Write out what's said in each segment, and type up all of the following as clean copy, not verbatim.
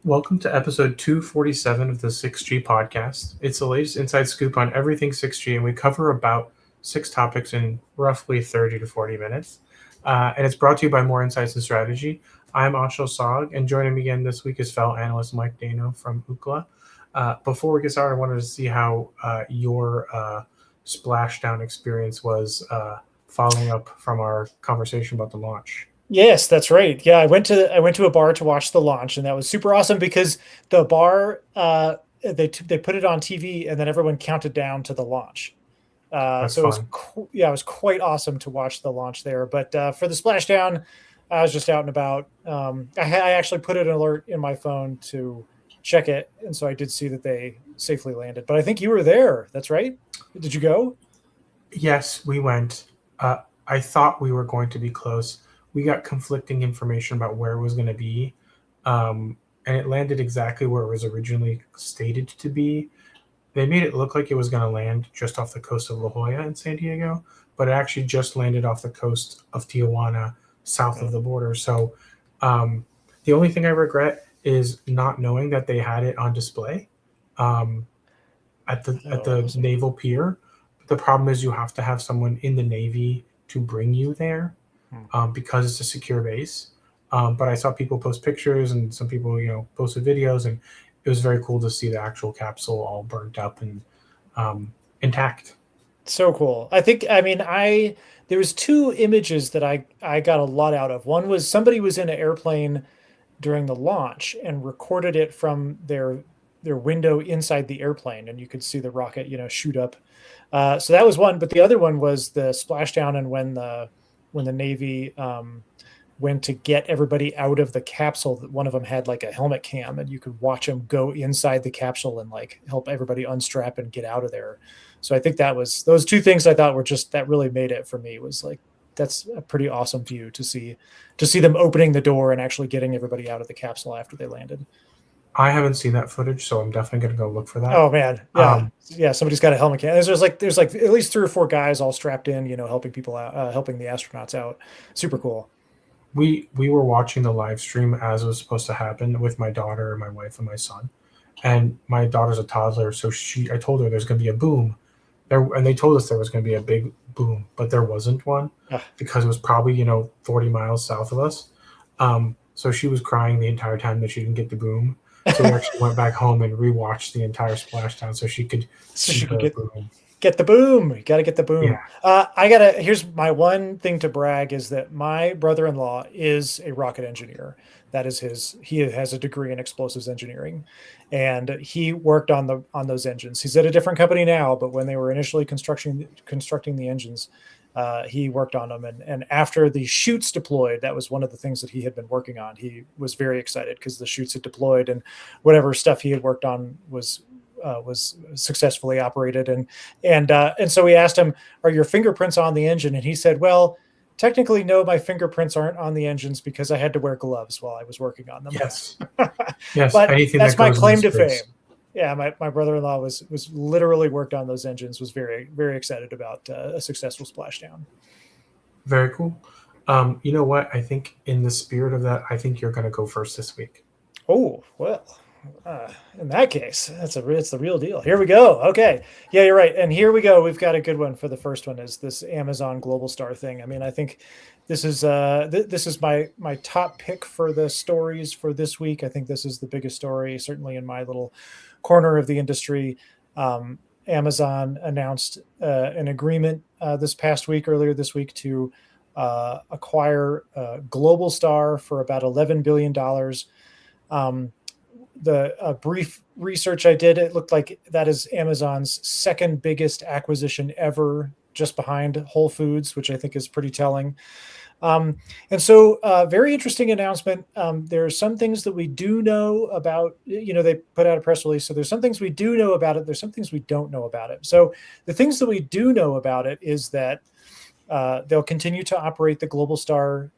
Welcome to episode 247 of the 6G podcast. It's the latest inside scoop on everything 6G, and we cover about 6 topics in roughly 30 to 40 minutes. And it's brought to you by More Insights and Strategy. I'm Ashil Sag, and joining me again this week is fellow analyst Mike Dano from Ookla. Before we get started, I wanted to see how your splashdown experience was following up from our conversation about the launch. Yes, that's right. Yeah, I went to a bar to watch the launch, and that was super awesome because the bar they put it on TV, and then everyone counted down to the launch. That's So it was fun. it was quite awesome to watch the launch there. But for the splashdown, I was just out and about. I actually put an alert in my phone to check it, and so I did see that they safely landed. But I think you were there. That's right. Did you go? Yes, we went. I thought we were going to be close. We got conflicting information about where it was going to be, and it landed exactly where it was originally stated to be. They made it look like it was going to land just off the coast of La Jolla in San Diego, but it actually just landed off the coast of Tijuana, south of the border. So the only thing I regret is not knowing that they had it on display um, at the Awesome. naval pier. The problem is you have to have someone in the Navy to bring you there because it's a secure base. But I saw people post pictures and some people, posted videos, and it was very cool to see the actual capsule all burnt up and intact. So cool. I there was two images that I got a lot out of. One was somebody was in an airplane during the launch and recorded it from their window inside the airplane, and you could see the rocket, shoot up. So that was one, but the other one was the splashdown, and when the Navy went to get everybody out of the capsule, that one of them had like a helmet cam, and you could watch them go inside the capsule and like help everybody unstrap and get out of there. So I think that was those two things I thought were just that really made it for me, was like that's a pretty awesome view to see them opening the door and actually getting everybody out of the capsule after they landed. I haven't seen that footage, so I'm definitely going to go look for that. Oh man, yeah, Um, yeah. Somebody's got a helmet cam. There's like at least 3 or 4 guys all strapped in, helping people out, helping the astronauts out. Super cool. we were watching the live stream as it was supposed to happen with my daughter, my wife, and my son. And my daughter's a toddler, so I told her there's going to be a boom there, and they told us there was going to be a big boom, but there wasn't one Ah, because it was probably 40 miles south of us. So she was crying the entire time that she didn't get the boom. So we actually went back home and rewatched the entire splashdown so she could so see she could the get boom. Get the boom. You got to get the boom. Yeah, Here's my one thing to brag is that my brother-in-law is a rocket engineer. He has a degree in explosives engineering, and he worked on those engines. He's at a different company now, but when they were initially constructing the engines, he worked on them. And after the chutes deployed, that was one of the things that he had been working on. He was very excited because the chutes had deployed, and whatever stuff he had worked on was successfully operated. And so we asked him, "Are your fingerprints on the engine?" And he said, "Well, technically, no, my fingerprints aren't on the engines because I had to wear gloves while I was working on them." yes, yes. But Anything that that's my goes into claim to fame. space. Yeah, my brother-in-law was literally worked on those engines. Was very very excited about a successful splashdown. Very cool. You know what? I think in the spirit of that, I think you're going to go first this week. Oh well, in that case, it's the real deal. Here we go. Okay, yeah, you're right. And here we go. We've got a good one for the first one. Is this Amazon Globalstar thing? I mean, I think this is my top pick for the stories for this week. I think this is the biggest story, certainly in my little corner of the industry. Amazon announced an agreement earlier this week, to acquire Globalstar for about $11 billion. The brief research I did, it looked like that is Amazon's second biggest acquisition ever, just behind Whole Foods, which I think is pretty telling. And so, very interesting announcement. There are some things that we do know about. They put out a press release, so there's some things we do know about it. There's some things we don't know about it. So the things that we do know about it is that they'll continue to operate the Globalstar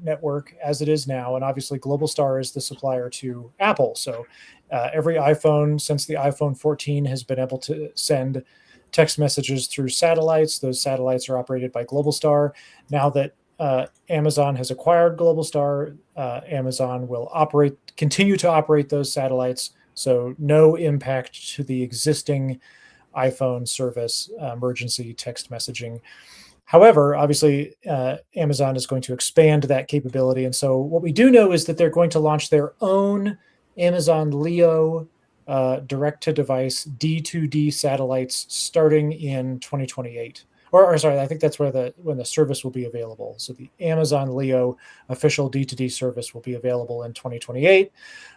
network as it is now, and obviously Globalstar is the supplier to Apple. So every iPhone since the iPhone 14 has been able to send text messages through satellites. Those satellites are operated by Globalstar. Now that Amazon has acquired Globalstar. Amazon will continue to operate those satellites, so no impact to the existing iPhone service, emergency text messaging. However, obviously, Amazon is going to expand that capability. And so what we do know is that they're going to launch their own Amazon Leo direct-to-device D2D satellites starting in 2028. Or sorry, I think that's when the service will be available. So the Amazon Leo official D2D service will be available in 2028.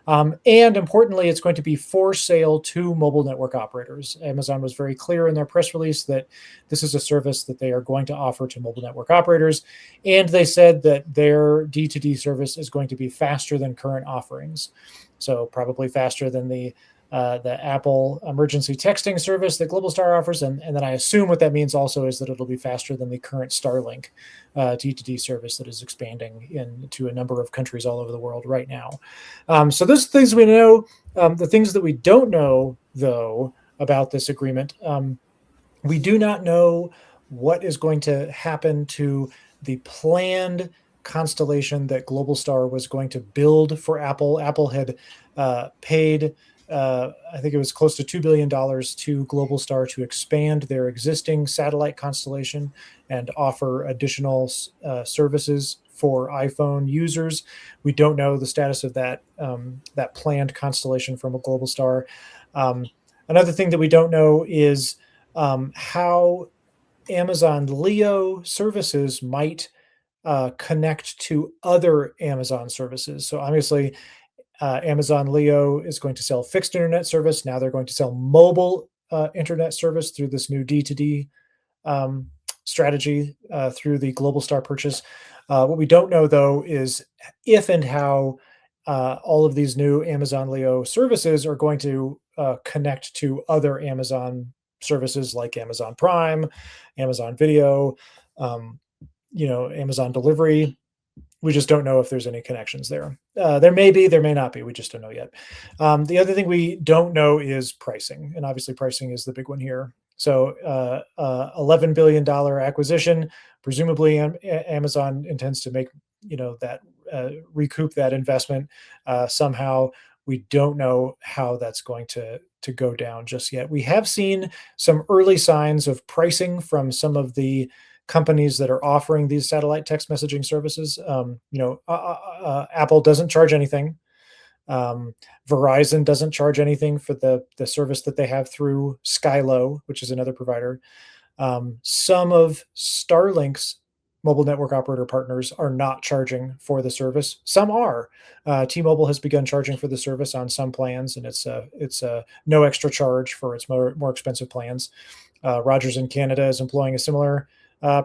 And importantly, it's going to be for sale to mobile network operators. Amazon was very clear in their press release that this is a service that they are going to offer to mobile network operators. And they said that their D2D service is going to be faster than current offerings. So probably faster than the Apple emergency texting service that Globalstar offers. And then I assume what that means also is that it'll be faster than the current Starlink D2D service that is expanding into a number of countries all over the world right now. So those are things we know. The things that we don't know, though, about this agreement, we do not know what is going to happen to the planned constellation that Globalstar was going to build for Apple. Apple had paid I think it was close to $2 billion to Globalstar to expand their existing satellite constellation and offer additional services for iPhone users. We don't know the status of that planned constellation from a Globalstar. Another thing that we don't know is how Amazon Leo services might connect to other Amazon services. So obviously, Amazon Leo is going to sell fixed internet service. Now they're going to sell mobile internet service through this new D2D strategy through the Globalstar purchase. What we don't know, though, is if and how all of these new Amazon Leo services are going to connect to other Amazon services like Amazon Prime, Amazon Video, Amazon Delivery. We just don't know if there's any connections there. There may be, there may not be. We just don't know yet. The other thing we don't know is pricing. And obviously pricing is the big one here. So $11 billion acquisition, presumably Amazon intends to make, that recoup that investment somehow. We don't know how that's going to go down just yet. We have seen some early signs of pricing from some of the companies that are offering these satellite text messaging services. Apple doesn't charge anything. Verizon doesn't charge anything for the service that they have through Skylo, which is another provider. Some of Starlink's mobile network operator partners are not charging for the service. Some are. T-Mobile has begun charging for the service on some plans, and it's no extra charge for its more expensive plans. Rogers in Canada is employing a similar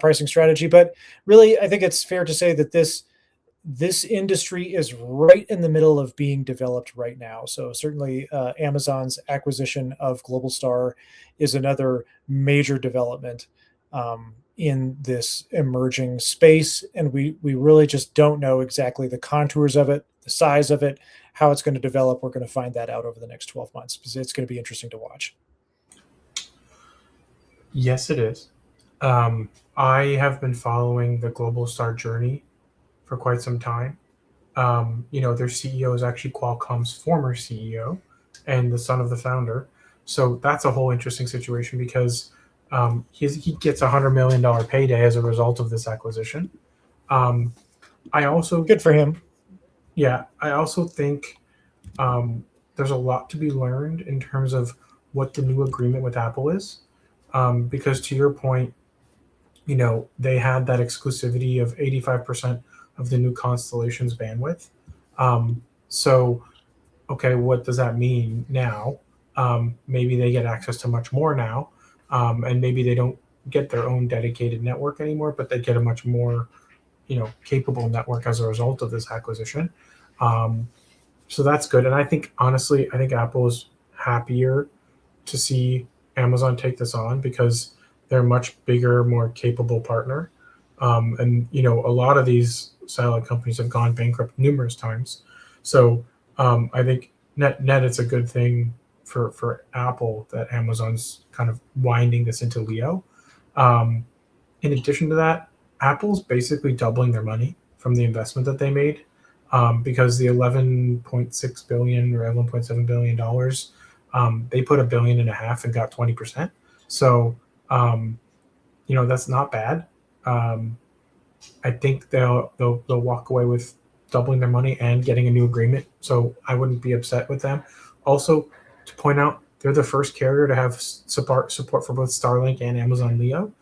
pricing strategy. But really, I think it's fair to say that this industry is right in the middle of being developed right now. So certainly Amazon's acquisition of Globalstar is another major development in this emerging space. And we really just don't know exactly the contours of it, the size of it, how it's going to develop. We're going to find that out over the next 12 months because it's going to be interesting to watch. Yes, it is. I have been following the Globalstar journey for quite some time. Their CEO is actually Qualcomm's former CEO and the son of the founder. So that's a whole interesting situation because he gets $100 million payday as a result of this acquisition. I also good for him. Yeah, I also think there's a lot to be learned in terms of what the new agreement with Apple is, because to your point, they had that exclusivity of 85% of the new constellation's bandwidth. Okay, what does that mean now? Maybe they get access to much more now, and maybe they don't get their own dedicated network anymore, but they get a much more, capable network as a result of this acquisition. So that's good. And I think, honestly, Apple is happier to see Amazon take this on because they're a much bigger, more capable partner. And a lot of these satellite companies have gone bankrupt numerous times. So I think net it's a good thing for Apple that Amazon's kind of winding this into Leo. In addition to that, Apple's basically doubling their money from the investment that they made, because the 11.6 billion or 11.7 billion dollars, they put $1.5 billion and got 20%. So that's not bad. I think they'll walk away with doubling their money and getting a new agreement. So I wouldn't be upset with them. Also, to point out, they're the first carrier to have support for both Starlink and Amazon Leo,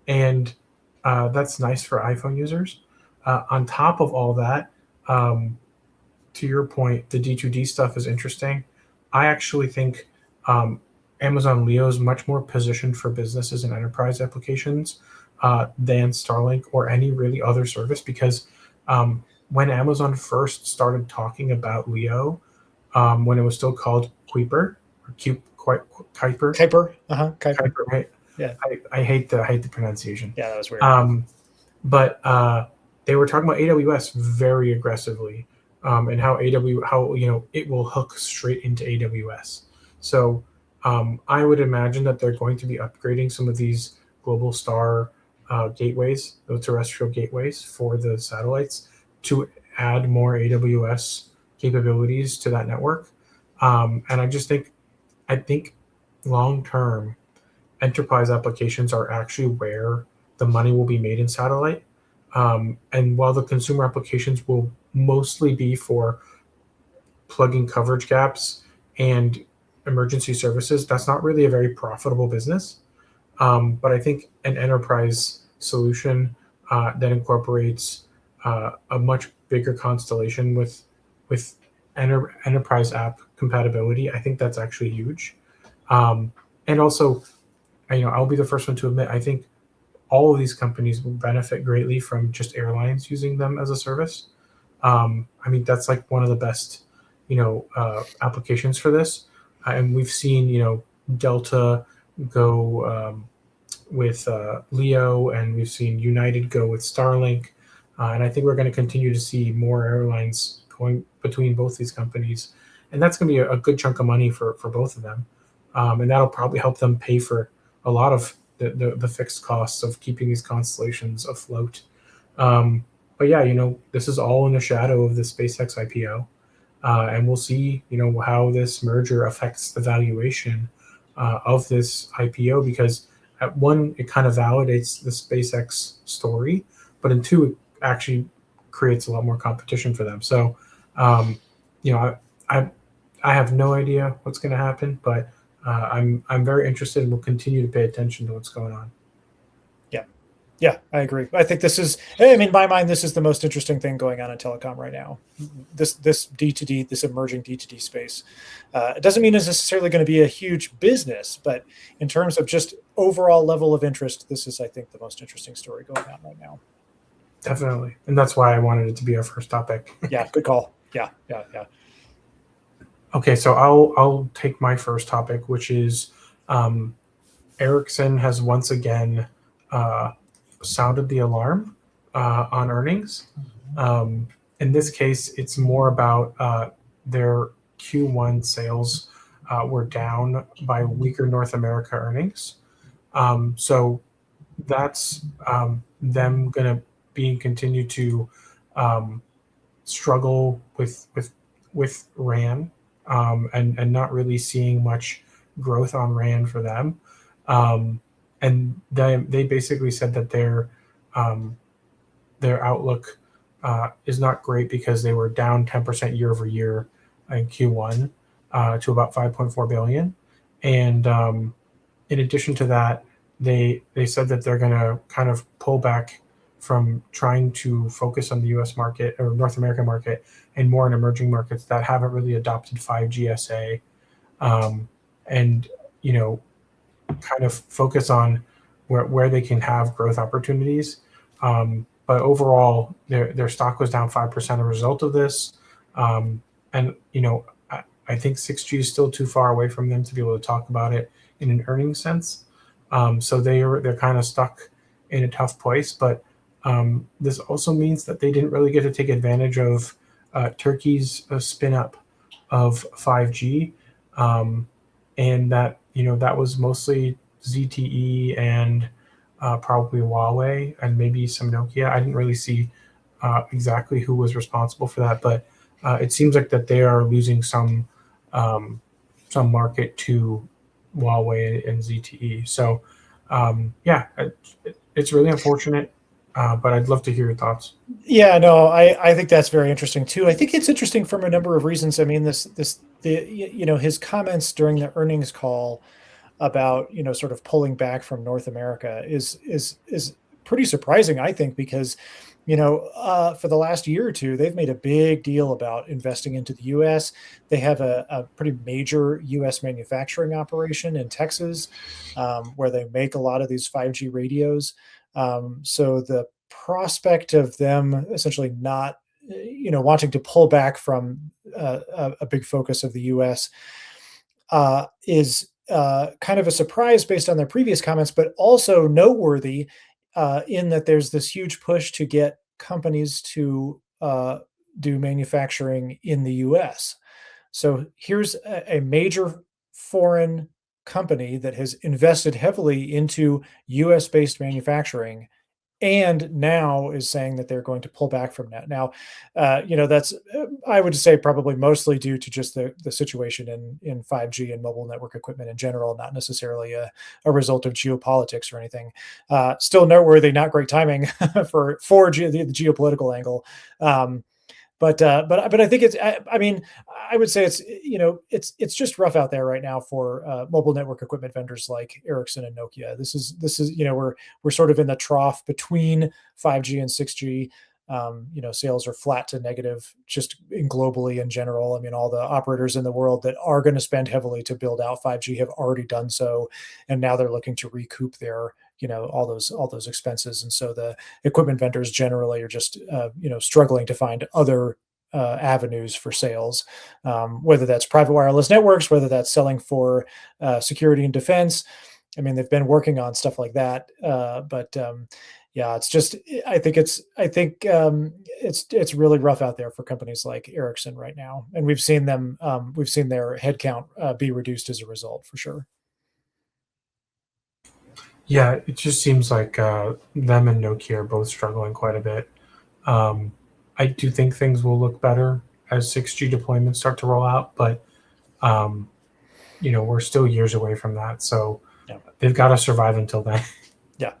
and that's nice for iPhone users. On top of all that, to your point, the D2D stuff is interesting. I actually think Amazon Leo is much more positioned for businesses and enterprise applications than Starlink or any really other service, because when Amazon first started talking about Leo, when it was still called Kuiper or Kuiper, Kuiper, right? Yeah, I hate the pronunciation. Yeah, that was weird. But they were talking about AWS very aggressively, and how it will hook straight into AWS. So I would imagine that they're going to be upgrading some of these Globalstar gateways, the terrestrial gateways for the satellites, to add more AWS capabilities to that network. And I think long term, enterprise applications are actually where the money will be made in satellite. And while the consumer applications will mostly be for plugging coverage gaps and emergency services, that's not really a very profitable business. But I think an enterprise solution that incorporates a much bigger constellation with enterprise app compatibility, I think that's actually huge. And also, I'll be the first one to admit, I think all of these companies will benefit greatly from just airlines using them as a service. That's like one of the best, applications for this. And we've seen, Delta go with Leo, and we've seen United go with Starlink. And I think we're going to continue to see more airlines going between both these companies. And that's going to be a good chunk of money for both of them. And that'll probably help them pay for a lot of the fixed costs of keeping these constellations afloat. But yeah, this is all in the shadow of the SpaceX IPO. And we'll see, how this merger affects the valuation of this IPO, because at one, it kind of validates the SpaceX story, but in two, it actually creates a lot more competition for them. So, I have no idea what's going to happen, but I'm very interested, and will continue to pay attention to what's going on. Yeah, I agree. I think in my mind, this is the most interesting thing going on in telecom right now. This D2D, this emerging D2D space. It doesn't mean it's necessarily going to be a huge business, but in terms of just overall level of interest, this is, I think, the most interesting story going on right now. Definitely. And that's why I wanted it to be our first topic. Yeah, good call. Yeah. Okay, so I'll take my first topic, which is Ericsson has once again sounded the alarm on earnings. In this case, it's more about their Q1 sales were down by weaker North America earnings. So that's them going to continue to struggle with RAN, and not really seeing much growth on RAN for them. And they basically said that their outlook is not great, because they were down 10% year over year in Q1 to about 5.4 billion. And in addition to that, they said that they're going to kind of pull back from trying to focus on the U.S. market or North American market, and more in emerging markets that haven't really adopted 5G SA, and kind of focus on where they can have growth opportunities. But overall, their stock was down 5% as a result of this. And I think 6G is still too far away from them to be able to talk about it in an earnings sense. So they're kind of stuck in a tough place. But this also means that they didn't really get to take advantage of Turkey's spin up of 5G, and that that was mostly ZTE and probably Huawei and maybe some Nokia. I didn't really see exactly who was responsible for that, but it seems like that they are losing um, some market to Huawei and ZTE. So yeah, it's really unfortunate, but I'd love to hear your thoughts. Yeah, no, I think that's very interesting too. I think it's interesting from a number of reasons. I mean, his comments during the earnings call about, sort of pulling back from North America is pretty surprising, I think, because, for the last year or two, they've made a big deal about investing into the US. They have a pretty major US manufacturing operation in Texas, where they make a lot of these 5G radios. So the prospect of them essentially not, wanting to pull back from a big focus of the US is kind of a surprise based on their previous comments, but also noteworthy in that there's this huge push to get companies to do manufacturing in the US. So here's a major foreign company that has invested heavily into US based manufacturing and now is saying that they're going to pull back from that. Now, that's I would say probably mostly due to just the situation in 5G and mobile network equipment in general, not necessarily a result of geopolitics or anything. Still noteworthy, not great timing the geopolitical angle. But I think I mean, I would say it's just rough out there right now for mobile network equipment vendors like Ericsson and Nokia. This is we're sort of in the trough between 5G and 6G. Sales are flat to negative just globally in general. I mean, all the operators in the world that are going to spend heavily to build out 5G have already done so, and now they're looking to recoup their all those expenses. And so the equipment vendors generally are just struggling to find other avenues for sales, whether that's private wireless networks, whether that's selling for security and defense. I mean, they've been working on stuff like that, but yeah, it's just it's really rough out there for companies like Ericsson right now, and we've seen their headcount be reduced as a result for sure. Yeah, it just seems like them and Nokia are both struggling quite a bit. Um, I do think things will look better as 6G deployments start to roll out, but um, we're still years away from that. So Yeah. they've got to survive until then. Yeah.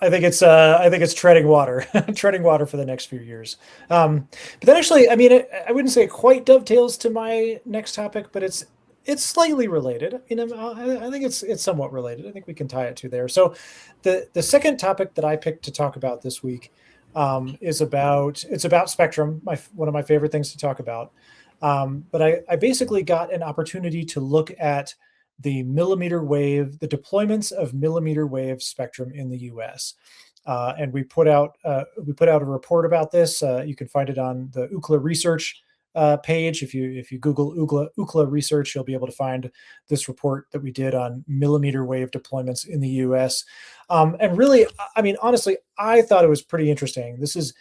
I think it's treading water, treading water for the next few years. But then actually, I mean, I wouldn't say it quite dovetails to my next topic, but it's slightly related. I think it's somewhat related. I think we can tie it to there. So, the second topic that I picked to talk about this week is about spectrum, one of my favorite things to talk about. But I basically got an opportunity to look at the deployments of millimeter wave spectrum in the U.S. And we put out a report about this. You can find it on the Ookla Research page. If you Google Ookla Research, you'll be able to find this report that we did on millimeter wave deployments in the U.S. And really, I mean, honestly, I thought it was pretty interesting. This is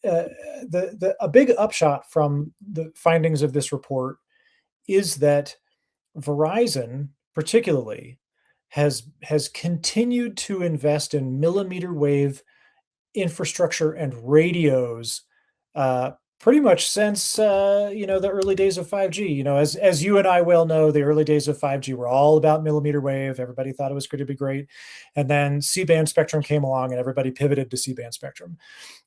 a big upshot from the findings of this report is that Verizon, particularly, has continued to invest in millimeter wave infrastructure and radios pretty much since the early days of 5G. As you and I well know, the early days of 5G were all about millimeter wave. Everybody thought it was going to be great, and then C-band spectrum came along, and everybody pivoted to C-band spectrum.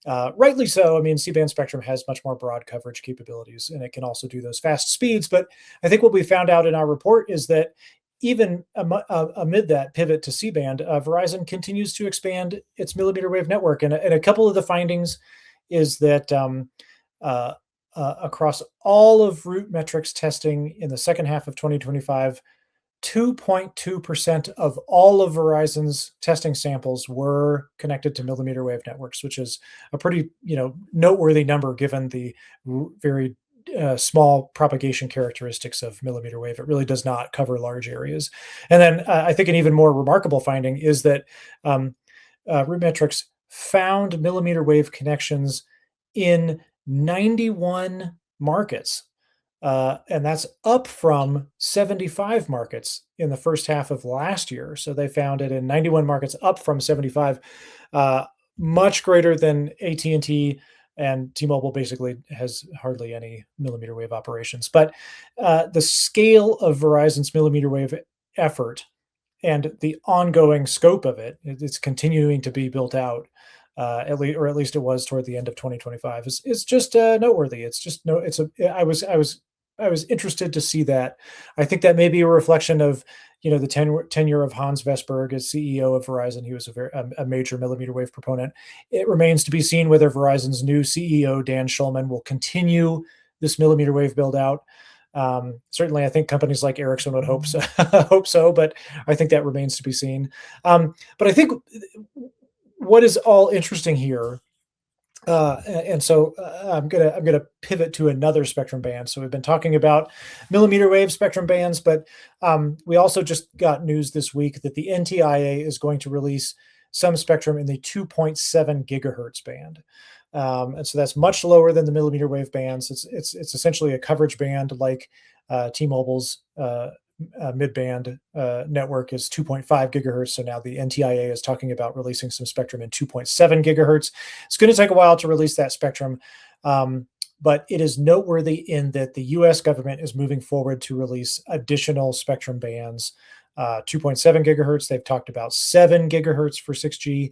Rightly so. I mean, C-band spectrum has much more broad coverage capabilities, and it can also do those fast speeds. But I think what we found out in our report is that even amid that pivot to C-band, Verizon continues to expand its millimeter wave network. And a couple of the findings is that across all of RootMetrics testing in the second half of 2025, 2.2% of all of Verizon's testing samples were connected to millimeter wave networks, which is a pretty noteworthy number given the very small propagation characteristics of millimeter wave. It really does not cover large areas. And then I think an even more remarkable finding is that RootMetrics found millimeter wave connections in 91 markets. and that's up from 75 markets in the first half of last year. So they found it in 91 markets, up from 75, much greater than AT&T, and T-Mobile basically has hardly any millimeter wave operations. But the scale of Verizon's millimeter wave effort and the ongoing scope of it's continuing to be built out, at least it was toward the end of 2025, is just noteworthy. It's just no, it's a, I was interested to see that. I think that may be a reflection of, the tenure of Hans Vestberg as CEO of Verizon. He was a major millimeter wave proponent. It remains to be seen whether Verizon's new CEO, Dan Schulman, will continue this millimeter wave build out. Certainly, I think companies like Ericsson would hope so, hope so, but I think that remains to be seen. But I think what is all interesting here, and so I'm gonna pivot to another spectrum band. So we've been talking about millimeter wave spectrum bands, but we also just got news this week that the NTIA is going to release some spectrum in the 2.7 gigahertz band. And so that's much lower than the millimeter wave bands. It's essentially a coverage band like T-Mobile's mid-band network is 2.5 gigahertz. So now the NTIA is talking about releasing some spectrum in 2.7 gigahertz. It's going to take a while to release that spectrum, but it is noteworthy in that the U.S. government is moving forward to release additional spectrum bands. 2.7 gigahertz. They've talked about 7 gigahertz for 6G.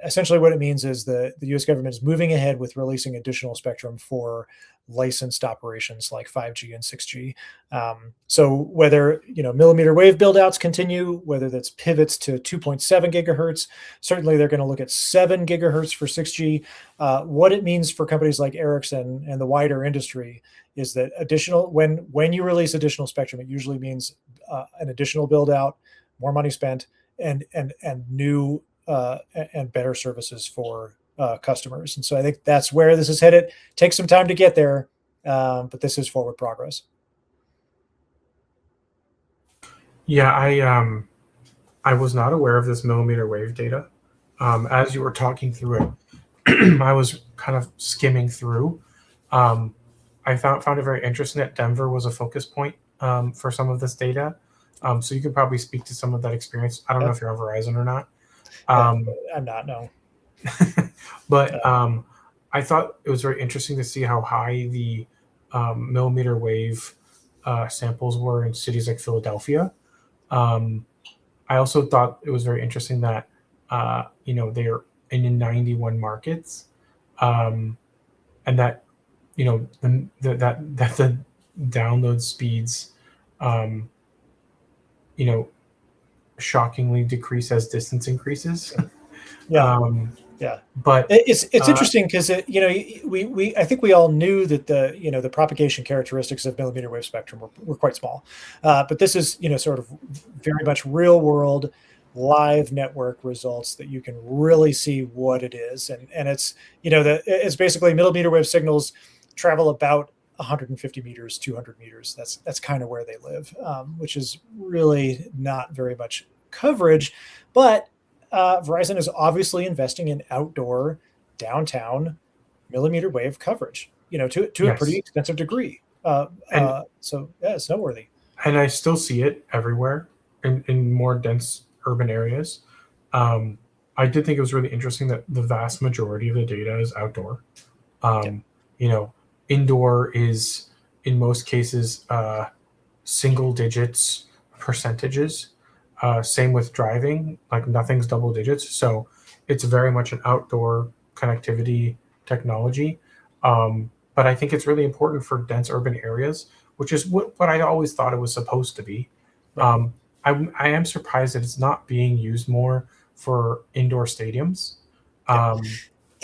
Essentially, what it means is the U.S. government is moving ahead with releasing additional spectrum for licensed operations like 5G and 6G. So whether millimeter wave buildouts continue, whether that's pivots to 2.7 gigahertz, certainly they're going to look at 7 gigahertz for 6G. What it means for companies like Ericsson and the wider industry is that when you release additional spectrum, it usually means an additional build out, more money spent, and new and better services for customers. And so I think that's where this is headed. Takes some time to get there, but this is forward progress. Yeah, I was not aware of this millimeter wave data. As you were talking through it, I was kind of skimming through. I found it very interesting that Denver was a focus point for some of this data. So you could probably speak to some of that experience. I don't know if you're on Verizon or not. I'm not, no. But I thought it was very interesting to see how high the millimeter wave samples were in cities like Philadelphia. I also thought it was very interesting that they're in 91 markets, and that the download speeds shockingly decrease as distance increases. Yeah. But it's interesting because I think we all knew that the propagation characteristics of millimeter wave spectrum were quite small, but this is sort of very much real world live network results that you can really see what it is, and it's it's basically millimeter wave signals travel about 150 meters, 200 meters. That's kind of where they live, which is really not very much coverage, but Verizon is obviously investing in outdoor downtown millimeter wave coverage, to a pretty extensive degree. So yeah, it's noteworthy. And I still see it everywhere in more dense urban areas. I did think it was really interesting that the vast majority of the data is outdoor. Indoor is in most cases single digits percentages. Same with driving, like nothing's double digits. So it's very much an outdoor connectivity technology. But I think it's really important for dense urban areas, which is what I always thought it was supposed to be. I am surprised that it's not being used more for indoor stadiums.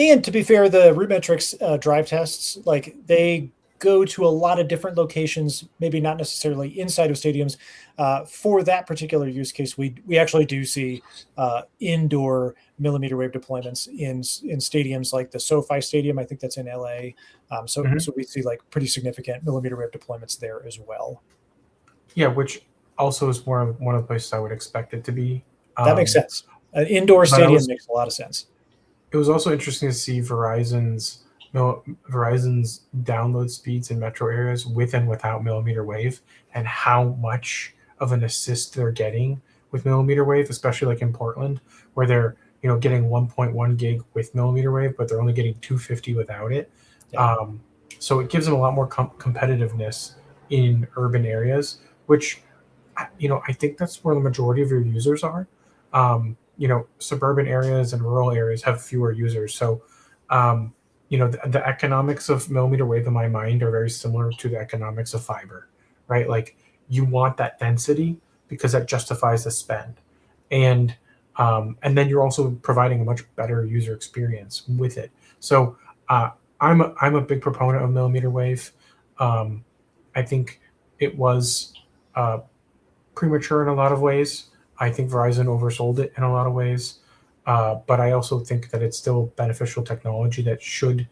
And to be fair, the RootMetrics drive tests, they go to a lot of different locations, maybe not necessarily inside of stadiums. For that particular use case, we actually do see indoor millimeter wave deployments in stadiums like the SoFi Stadium. I think that's in LA. So we see pretty significant millimeter wave deployments there as well. Yeah, which also is one of the places I would expect it to be. That makes sense. An indoor stadium makes a lot of sense. It was also interesting to see Verizon's Verizon's download speeds in metro areas with and without millimeter wave, and how much of an assist they're getting with millimeter wave, especially like in Portland, where they're getting 1.1 gig with millimeter wave, but they're only getting 250 without it. Yeah. So it gives them a lot more competitiveness in urban areas, which I think that's where the majority of your users are. Suburban areas and rural areas have fewer users, so the economics of millimeter wave in my mind are very similar to the economics of fiber, right? Like you want that density because that justifies the spend, and then you're also providing a much better user experience with it. So I'm a big proponent of millimeter wave. I think it was premature in a lot of ways. I think Verizon oversold it in a lot of ways, but I also think that it's still beneficial technology that should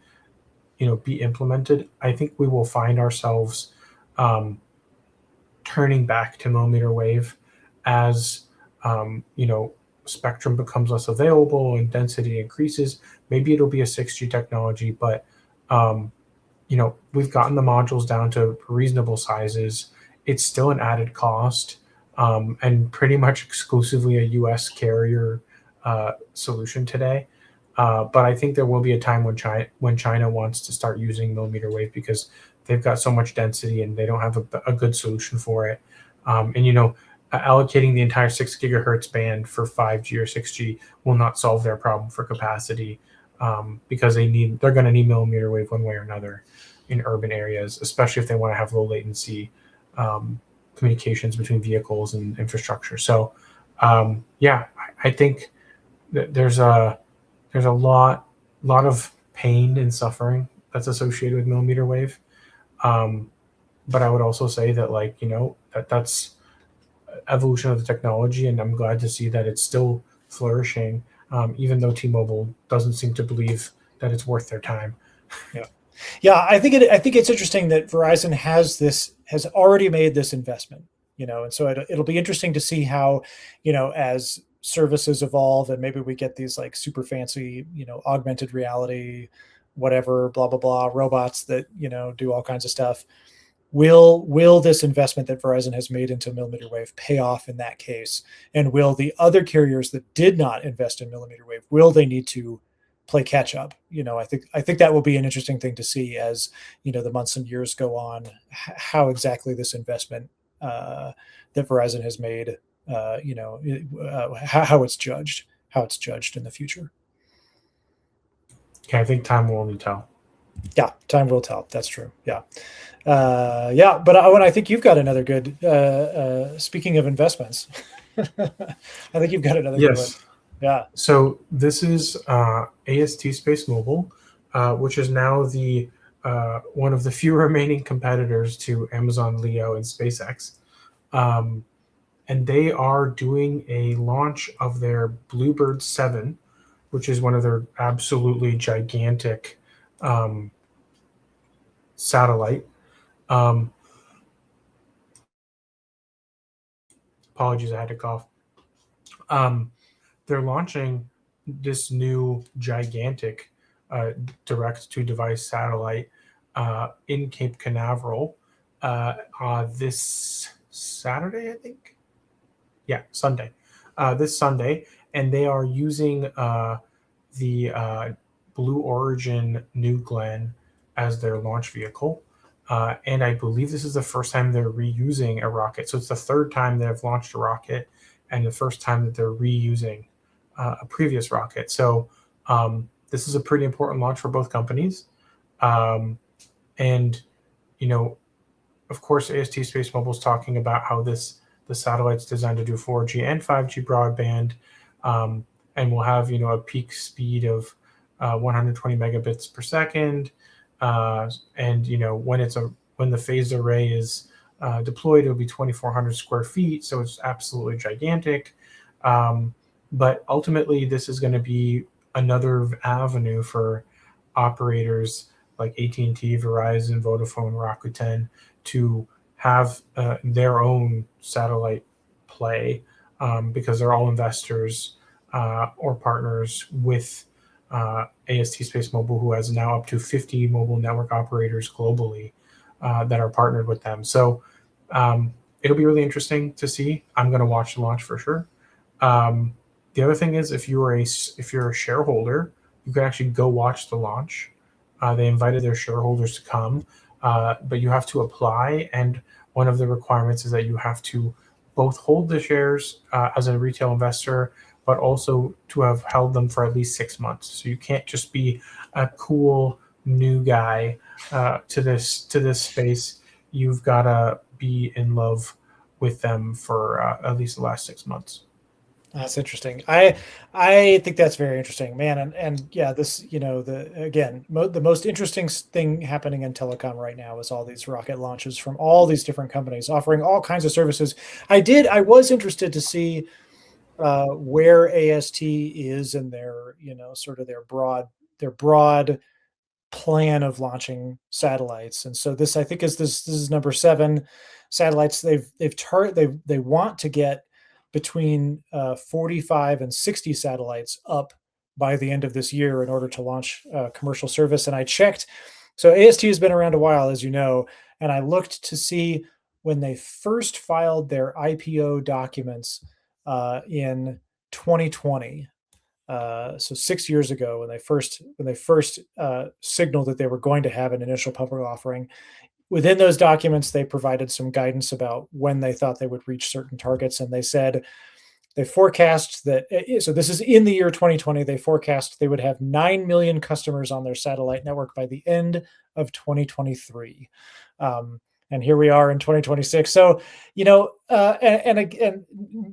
be implemented. I think we will find ourselves turning back to millimeter wave as spectrum becomes less available and density increases. Maybe it'll be a 6G technology, but we've gotten the modules down to reasonable sizes. It's still an added cost, and pretty much exclusively a US carrier solution today. But I think there will be a time when China wants to start using millimeter wave because they've got so much density and they don't have a good solution for it. Allocating the entire 6 gigahertz band for 5G or 6G will not solve their problem for capacity, because they're going to need millimeter wave one way or another in urban areas, especially if they want to have low latency communications between vehicles and infrastructure. So I think that there's a lot of pain and suffering that's associated with millimeter wave. But I would also say that that's evolution of the technology, and I'm glad to see that it's still flourishing, even though T-Mobile doesn't seem to believe that it's worth their time. Yeah, I think it's interesting that Verizon has already made this investment, and so it'll be interesting to see how, as services evolve and maybe we get these like super fancy, augmented reality, whatever, blah blah blah, robots that do all kinds of stuff. Will this investment that Verizon has made into millimeter wave pay off in that case? And will the other carriers that did not invest in millimeter wave, will they need to play catch up? I think that will be an interesting thing to see as the months and years go on, how exactly this investment that Verizon has made, how it's judged in the future. Okay, I think time will only tell. Yeah, time will tell. That's true. Yeah. But Owen, I think you've got another good, speaking of investments, I think you've got another good one. Yeah. So this is AST SpaceMobile, which is now the one of the few remaining competitors to Amazon Leo and SpaceX. And they are doing a launch of their Bluebird 7, which is one of their absolutely gigantic satellite. Apologies, I had to cough. They're launching this new gigantic direct-to-device satellite in Cape Canaveral this Saturday, I think. Yeah, Sunday. This Sunday, and they are using the Blue Origin New Glenn as their launch vehicle. And I believe this is the first time they're reusing a rocket. So it's the third time they've launched a rocket and the first time that they're reusing a previous rocket. So this is a pretty important launch for both companies. And, of course, AST SpaceMobile is talking about how the satellite's designed to do 4G and 5G broadband, and will have, a peak speed of 120 megabits per second. And when the phased array is deployed, it'll be 2,400 square feet, so it's absolutely gigantic. But ultimately, this is going to be another avenue for operators like AT&T, Verizon, Vodafone, Rakuten to have their own satellite play, because they're all investors or partners with AST SpaceMobile, who has now up to 50 mobile network operators globally that are partnered with them. So it'll be really interesting to see. I'm going to watch the launch for sure. The other thing is, if you're a shareholder, you can actually go watch the launch. They invited their shareholders to come, but you have to apply. And one of the requirements is that you have to both hold the shares as a retail investor, but also to have held them for at least 6 months. So you can't just be a cool new guy to this space. You've got to be in love with them for at least the last 6 months. That's interesting. I think that's very interesting, man. And yeah, this, the most interesting thing happening in telecom right now is all these rocket launches from all these different companies offering all kinds of services. I was interested to see where AST is in their, sort of their broad plan of launching satellites. And so this, I think, this is number 7 satellites they want to get between 45 and 60 satellites up by the end of this year in order to launch commercial service. And I checked, so AST has been around a while, as you know, and I looked to see when they first filed their IPO documents in 2020. So 6 years ago, when they first signaled that they were going to have an initial public offering. Within those documents, they provided some guidance about when they thought they would reach certain targets, and they said they forecast that. So this is in the year 2020. They forecast they would have 9 million customers on their satellite network by the end of 2023. And here we are in 2026. So, and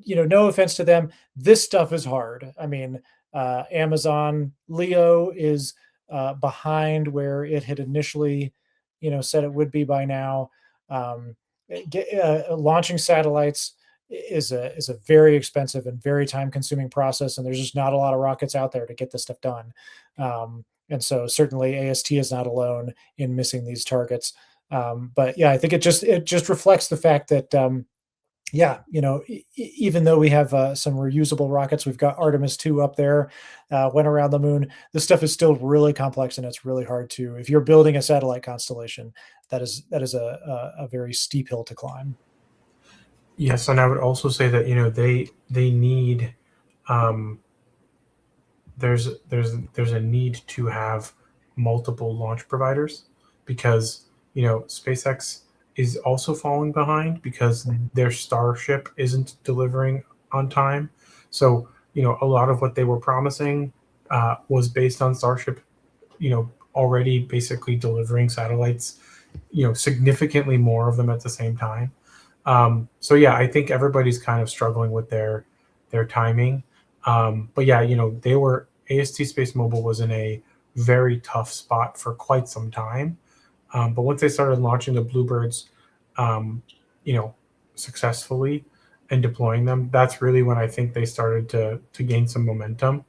no offense to them, this stuff is hard. I mean, Amazon Leo is behind where it had initially, said it would be by now. Launching satellites is a very expensive and very time-consuming process, and there's just not a lot of rockets out there to get this stuff done. And so certainly AST is not alone in missing these targets. But yeah, I think it just reflects the fact that even though we have some reusable rockets, we've got Artemis 2 up there, went around the moon. This stuff is still really complex, and it's really hard to, if you're building a satellite constellation, that is a very steep hill to climb. Yes, and I would also say that they need there's a need to have multiple launch providers, because SpaceX is also falling behind because their Starship isn't delivering on time. So, a lot of what they were promising was based on Starship, already basically delivering satellites, significantly more of them at the same time. So yeah, I think everybody's kind of struggling with their timing. But yeah, AST SpaceMobile was in a very tough spot for quite some time. But once they started launching the Bluebirds, successfully and deploying them, that's really when I think they started to gain some momentum.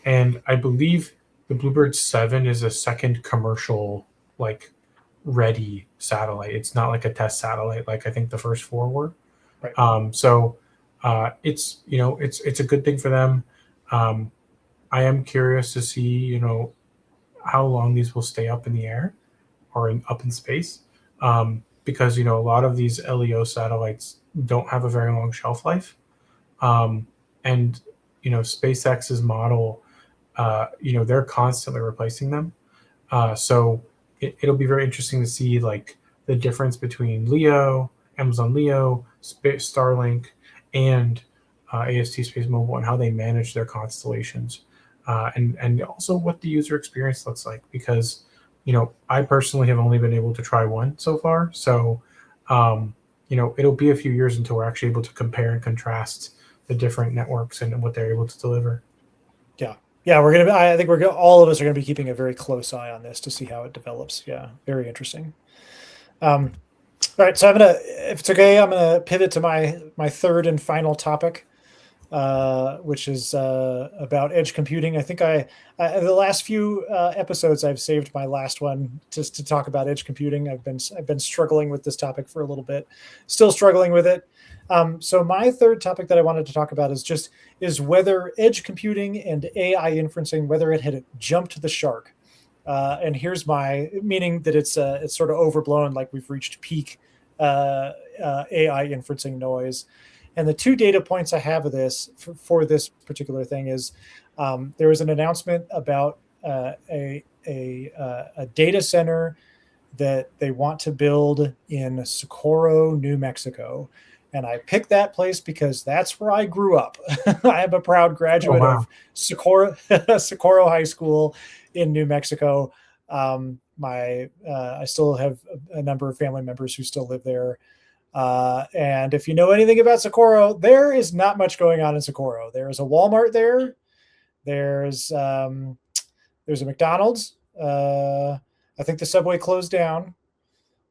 And I believe the Bluebird 7 is a second commercial, ready satellite. It's not like a test satellite like I think the first 4 were. Right. So it's it's a good thing for them. I am curious to see how long these will stay up in the air or up in space, because a lot of these LEO satellites don't have a very long shelf life, and SpaceX's model, they're constantly replacing them. So it'll be very interesting to see the difference between Leo, Amazon Leo, Starlink, and AST SpaceMobile, and how they manage their constellations, and also what the user experience looks like, because I personally have only been able to try one so far. So, it'll be a few years until we're actually able to compare and contrast the different networks and what they're able to deliver. Yeah. Yeah. I think all of us are going to be keeping a very close eye on this to see how it develops. Yeah. Very interesting. All right. So if it's okay, I'm going to pivot to my third and final topic. which is about edge computing. I think the last few episodes I've saved my last one just to talk about edge computing. I've been struggling with this topic for a little bit, still struggling with it. So my third topic that I wanted to talk about is whether edge computing and AI inferencing, whether it had jumped the shark. And here's my meaning that it's sort of overblown, like we've reached peak AI inferencing noise. And the two data points I have of this for this particular thing is there was an announcement about a data center that they want to build in Socorro, New Mexico. And I picked that place because that's where I grew up. I am a proud graduate of Socorro High School in New Mexico. I still have a number of family members who still live there. And if you know anything about Socorro, there is not much going on in Socorro. There is a Walmart there. There's a McDonald's. I think the Subway closed down.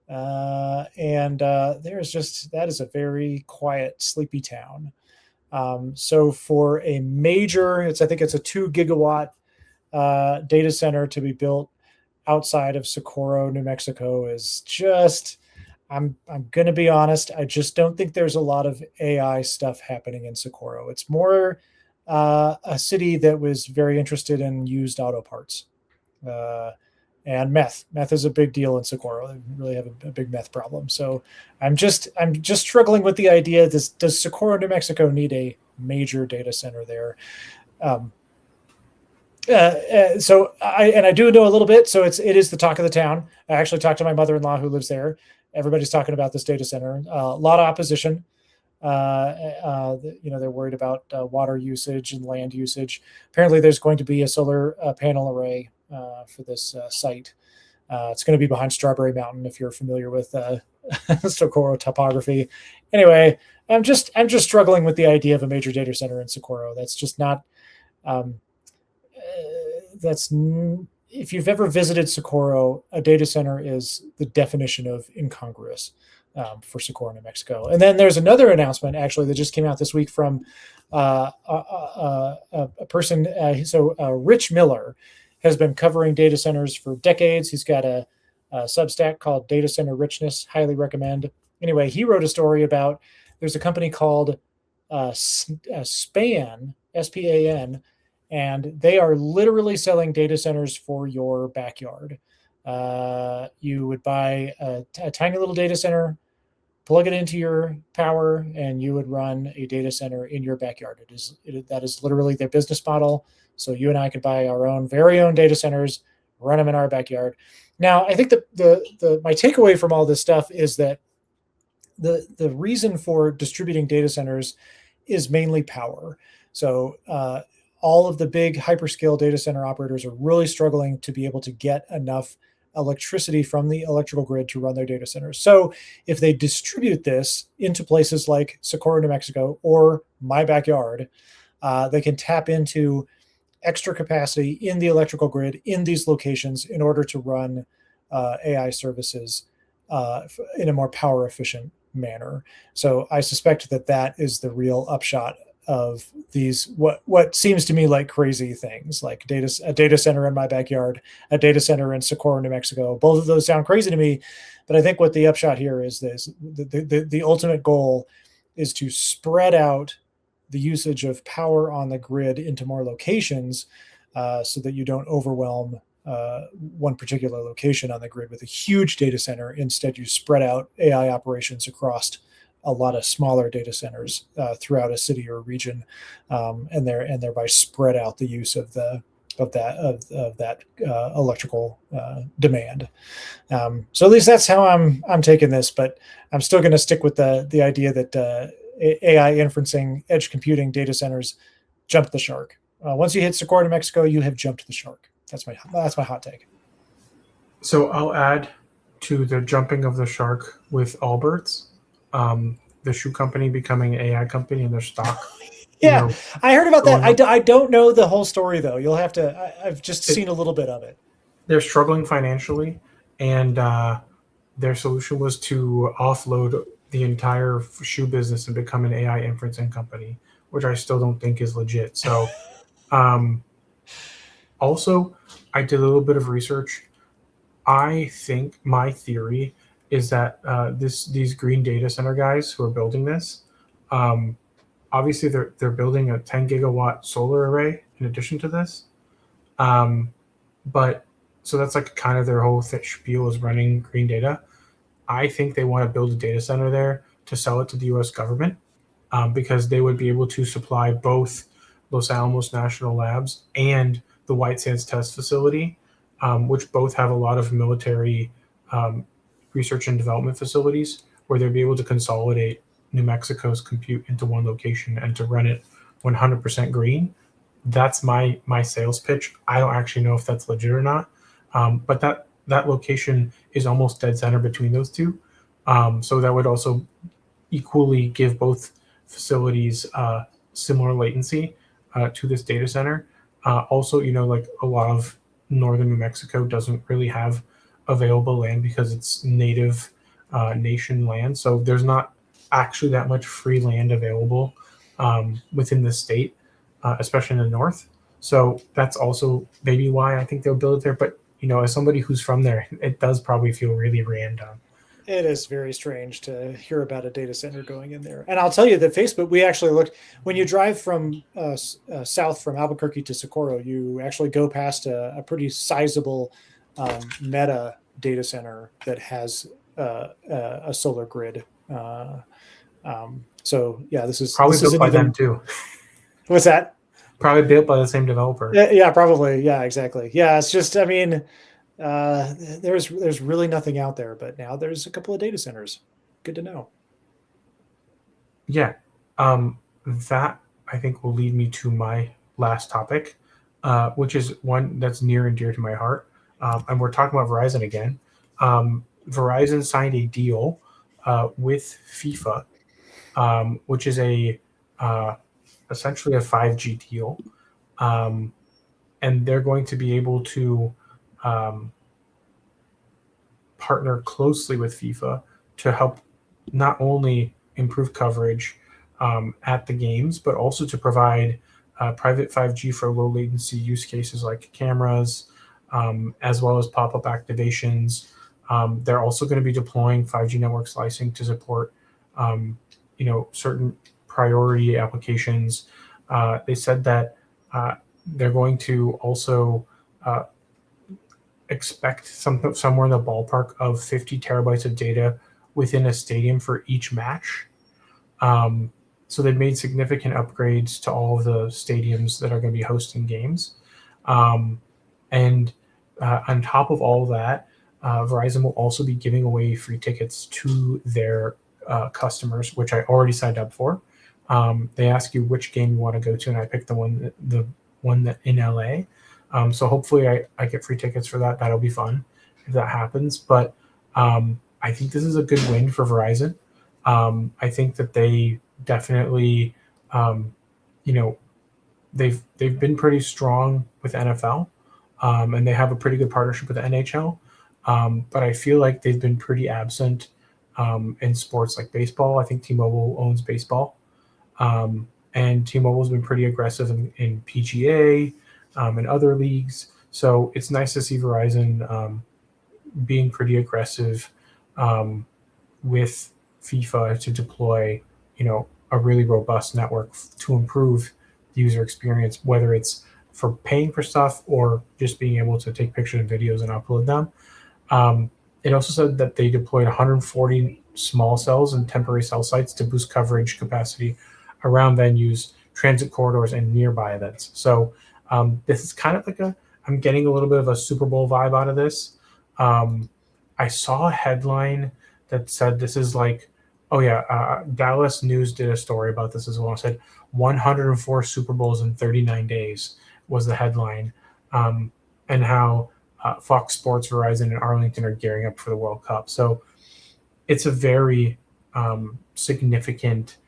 And that is a very quiet, sleepy town. So for a major, I think it's a 2 gigawatt data center to be built outside of Socorro, New Mexico is just, I'm going to be honest, I just don't think there's a lot of AI stuff happening in Socorro. It's more a city that was very interested in used auto parts. And meth is a big deal in Socorro. They really have a big meth problem. So I'm just struggling with the idea. Does Socorro, New Mexico need a major data center there? So I do know a little bit. So it is the talk of the town. I actually talked to my mother-in-law who lives there. Everybody's talking about this data center. A lot of opposition. They're worried about water usage and land usage. Apparently, there's going to be a solar panel array for this site. It's going to be behind Strawberry Mountain, if you're familiar with Socorro topography. Anyway, I'm just struggling with the idea of a major data center in Socorro. That's just not. If you've ever visited Socorro, a data center is the definition of incongruous for Socorro, New Mexico. And then there's another announcement actually that just came out this week from a person. Rich Miller has been covering data centers for decades. He's got a Substack called Data Center Richness. Highly recommend. Anyway, he wrote a story about there's a company called Span, SPAN, and they are literally selling data centers for your backyard. You would buy a tiny little data center, plug it into your power, and you would run a data center in your backyard. That is literally their business model. So you and I could buy our own very own data centers, run them in our backyard. Now, I think my takeaway from all this stuff is that the reason for distributing data centers is mainly power. So all of the big hyperscale data center operators are really struggling to be able to get enough electricity from the electrical grid to run their data centers. So if they distribute this into places like Socorro, New Mexico, or my backyard, they can tap into extra capacity in the electrical grid in these locations in order to run AI services in a more power efficient manner. So I suspect that is the real upshot of these what seems to me like crazy things, like a data center in my backyard, a data center in Socorro, New Mexico. Both of those sound crazy to me, but I think what the upshot here is this: the ultimate goal is to spread out the usage of power on the grid into more locations, so that you don't overwhelm one particular location on the grid with a huge data center. Instead, you spread out AI operations across a lot of smaller data centers throughout a city or region, and thereby spread out the use of that electrical demand. So at least that's how I'm taking this, but I'm still going to stick with the idea that AI inferencing, edge computing data centers jumped the shark. Once you hit Socorro, New Mexico, you have jumped the shark. That's my hot take. So I'll add to the jumping of the shark with Allbirds. The shoe company becoming an AI company in their stock. Yeah, I heard about that. I don't know the whole story though. You'll have to. I've just seen a little bit of it. They're struggling financially, and their solution was to offload the entire shoe business and become an AI inferencing company, which I still don't think is legit. So, also, I did a little bit of research. I think my theory is that these green data center guys who are building this, um, obviously they're building a 10 gigawatt solar array in addition to this. But so that's like kind of their whole spiel is running green data. I think they want to build a data center there to sell it to the U.S. government because they would be able to supply both Los Alamos National Labs and the White Sands Test Facility, which both have a lot of military research and development facilities where they'd be able to consolidate New Mexico's compute into one location and to run it 100% green. That's my sales pitch. I don't actually know if that's legit or not, but that location is almost dead center between those two. So that would also equally give both facilities similar latency to this data center. Also, like a lot of northern New Mexico doesn't really have available land because it's native nation land. So there's not actually that much free land available within the state, especially in the north. So that's also maybe why I think they'll build it there. But as somebody who's from there, it does probably feel really random. It is very strange to hear about a data center going in there. And I'll tell you that Facebook, we actually looked, when you drive from south from Albuquerque to Socorro, you actually go past a pretty sizable Meta data center that has a solar grid. So yeah, this is built by them too. What's that? Probably built by the same developer. Yeah, probably. Yeah, exactly. Yeah, it's just, I mean, there's really nothing out there, but now there's a couple of data centers. Good to know. Yeah, that I think will lead me to my last topic, which is one that's near and dear to my heart. And we're talking about Verizon again. Verizon signed a deal with FIFA, which is essentially a 5G deal, and they're going to be able to partner closely with FIFA to help not only improve coverage at the games, but also to provide private 5G for low latency use cases like cameras, as well as pop-up activations. They're also going to be deploying 5G network slicing to support certain priority applications. They said that they're going to also expect somewhere in the ballpark of 50 terabytes of data within a stadium for each match. So they've made significant upgrades to all of the stadiums that are going to be hosting games. And on top of all of that, Verizon will also be giving away free tickets to their customers, which I already signed up for. They ask you which game you want to go to, and I picked the one that in LA. So hopefully I get free tickets for that. That'll be fun if that happens. But I think this is a good win for Verizon. I think that they definitely, they've been pretty strong with NFL, and they have a pretty good partnership with the NHL. But I feel like they've been pretty absent in sports like baseball. I think T-Mobile owns baseball. And T-Mobile's been pretty aggressive in PGA and other leagues. So it's nice to see Verizon being pretty aggressive with FIFA to deploy, a really robust network to improve the user experience, whether it's for paying for stuff or just being able to take pictures and videos and upload them. It also said that they deployed 140 small cells and temporary cell sites to boost coverage capacity around venues, transit corridors, and nearby events. So this is kind of like I'm getting a little bit of a Super Bowl vibe out of this. I saw a headline that said this is like, Dallas News did a story about this as well. It said 104 Super Bowls in 39 days was the headline, and how Fox Sports, Verizon, and Arlington are gearing up for the World Cup. So it's a very significant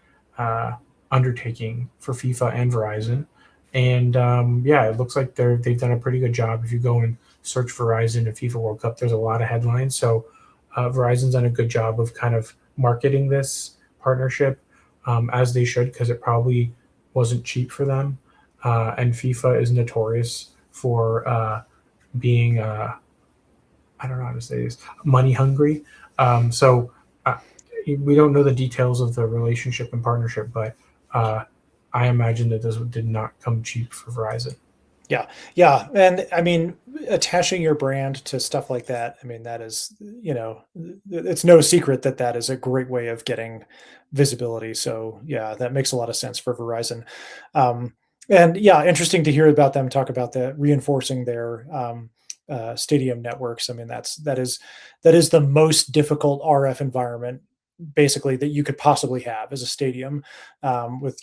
undertaking for FIFA and Verizon. And it looks like they've done a pretty good job. If you go and search Verizon and FIFA World Cup, there's a lot of headlines. So Verizon's done a good job of kind of marketing this partnership as they should, because it probably wasn't cheap for them, and FIFA is notorious for being I don't know how to say this, money hungry. So we don't know the details of the relationship and partnership, but I imagine that this did not come cheap for Verizon. Yeah. And I mean, attaching your brand to stuff like that, I mean, that is, it's no secret that that is a great way of getting visibility. So yeah, that makes a lot of sense for Verizon. Um, and yeah, interesting to hear about them talk about the reinforcing their stadium networks. I mean, that is the most difficult RF environment basically that you could possibly have as a stadium, with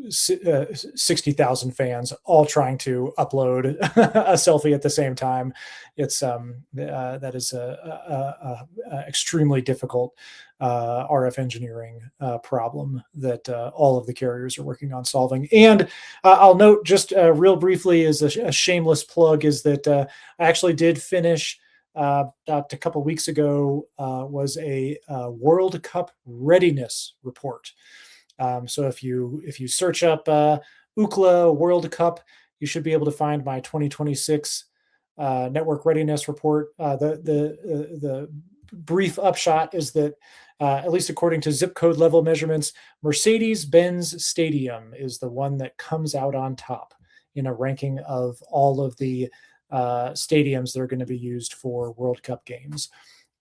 60,000 fans all trying to upload a selfie at the same time. It's that is a extremely difficult RF engineering problem that all of the carriers are working on solving. And I'll note just real briefly as a shameless plug is that I actually did finish about a couple of weeks ago was a World Cup readiness report. So if you search up UCLA World Cup, you should be able to find my 2026 network readiness report. The brief upshot is that, at least according to zip code level measurements, Mercedes-Benz Stadium is the one that comes out on top in a ranking of all of the stadiums that are going to be used for World Cup games.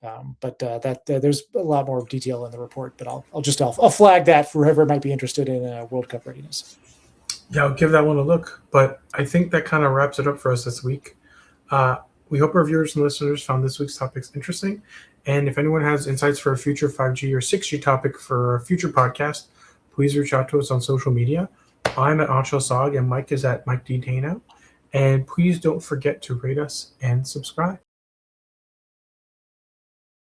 But there's a lot more detail in the report, but I'll flag that for whoever might be interested in World Cup readiness. Yeah, I'll give that one a look. But I think that kind of wraps it up for us this week. We hope our viewers and listeners found this week's topics interesting. And if anyone has insights for a future 5G or 6G topic for a future podcast, please reach out to us on social media. I'm at Anshul Sag and Mike is at Mike D. Dano. And please don't forget to rate us and subscribe.